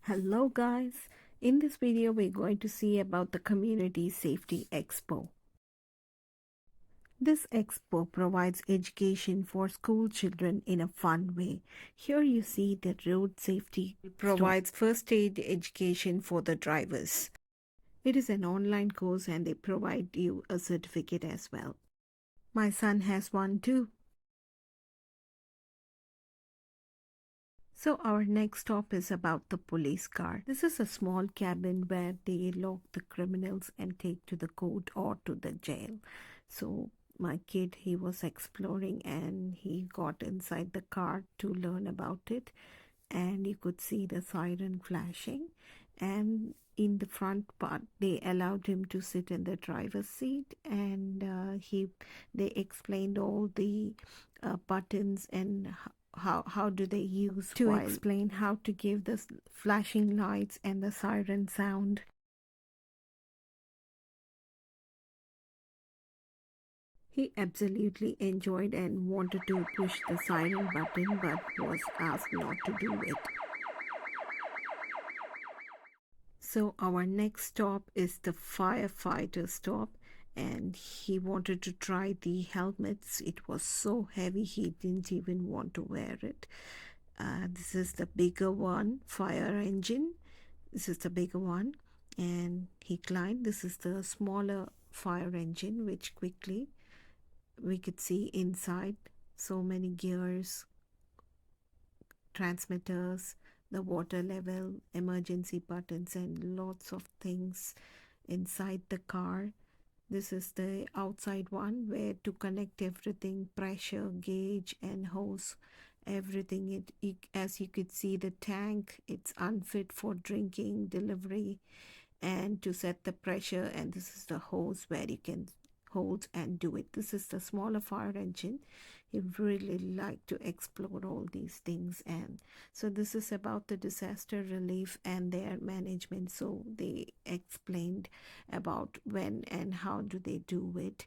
Hello guys, in this video we're going to see about the Community Safety Expo. This expo provides education for school children in a fun way. Here you see that road safety provides first aid education for the drivers. It is an online course and they provide you a certificate as well. My son has one too. So our next stop is about the police car. This is a small cabin where they lock the criminals and take to the court or to the jail. So my kid, he was exploring and he got inside the car to learn about it, and you could see the siren flashing, and in the front part they allowed him to sit in the driver's seat, and they explained all the buttons and how do they use to explain how to give the flashing lights and the siren sound. He absolutely enjoyed and wanted to push the siren button but was asked not to do it. So our next stop is the firefighter stop, and he wanted to try the helmets. It was so heavy he didn't even want to wear it. This is the bigger one, fire engine. This is the bigger one, and he climbed. This is the smaller fire engine, which quickly we could see inside so many gears, transmitters, the water level, emergency buttons, and lots of things inside the car. This is the outside one where to connect everything, pressure gauge and hose, everything. As you could see, the tank, it's unfit for drinking delivery, and to set the pressure, and this is the hose where you can hold and do it. This is the smaller fire engine. He really like to explore all these things, and so this is about the disaster relief and their management. So they explained about when and how do they do it.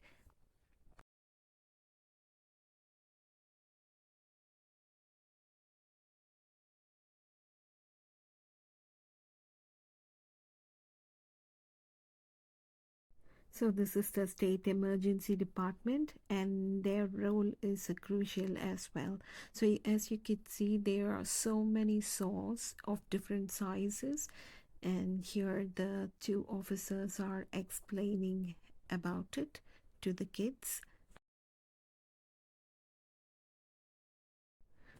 So this is the state emergency department, and their role is crucial as well. So as you can see, there are so many saws of different sizes, and here the two officers are explaining about it to the kids.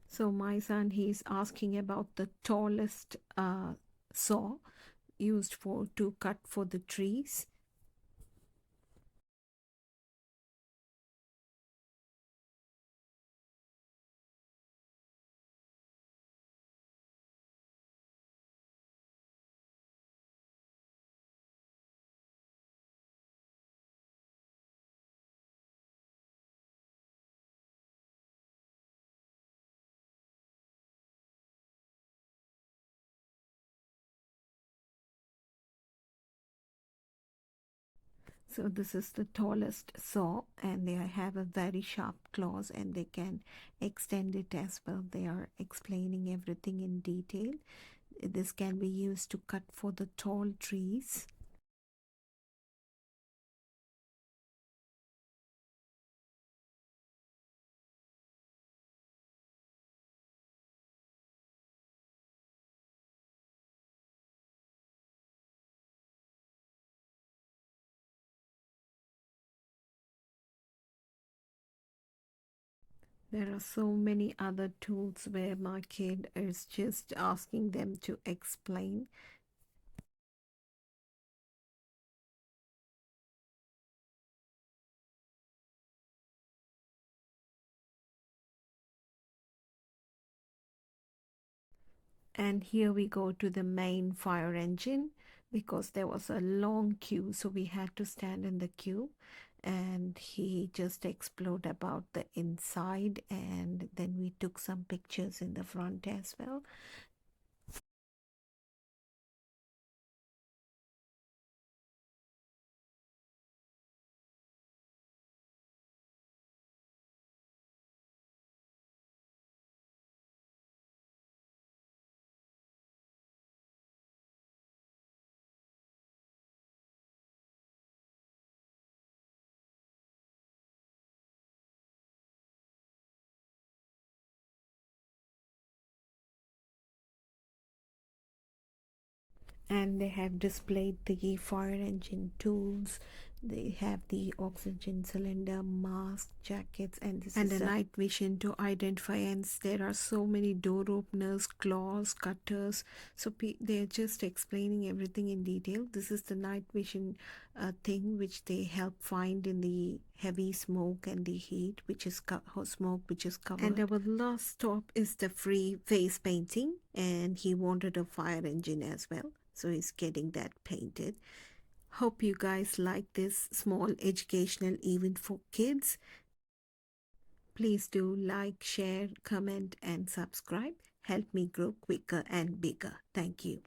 So my son, he's asking about the tallest saw used for to cut for the trees. So this is the tallest saw, and they have a very sharp claws and they can extend it as well. They are explaining everything in detail. This can be used to cut for the tall trees. There are so many other tools where my kid is just asking them to explain. And here we go to the main fire engine, because there was a long queue, so we had to stand in the queue, and he just explored about the inside, and then we took some pictures in the front as well. And they have displayed the fire engine tools. They have the oxygen cylinder, mask, jackets, and this and is a night vision to identify. And there are so many door openers, claws, cutters. So they're just explaining everything in detail. This is the night vision thing which they help find in the heavy smoke and the heat, which is smoke which is covered. And our last stop is the free face painting, and he wanted a fire engine as well, so he's getting that painted. Hope you guys like this small educational event for kids. Please do like, share, comment, and subscribe. Help me grow quicker and bigger. Thank you.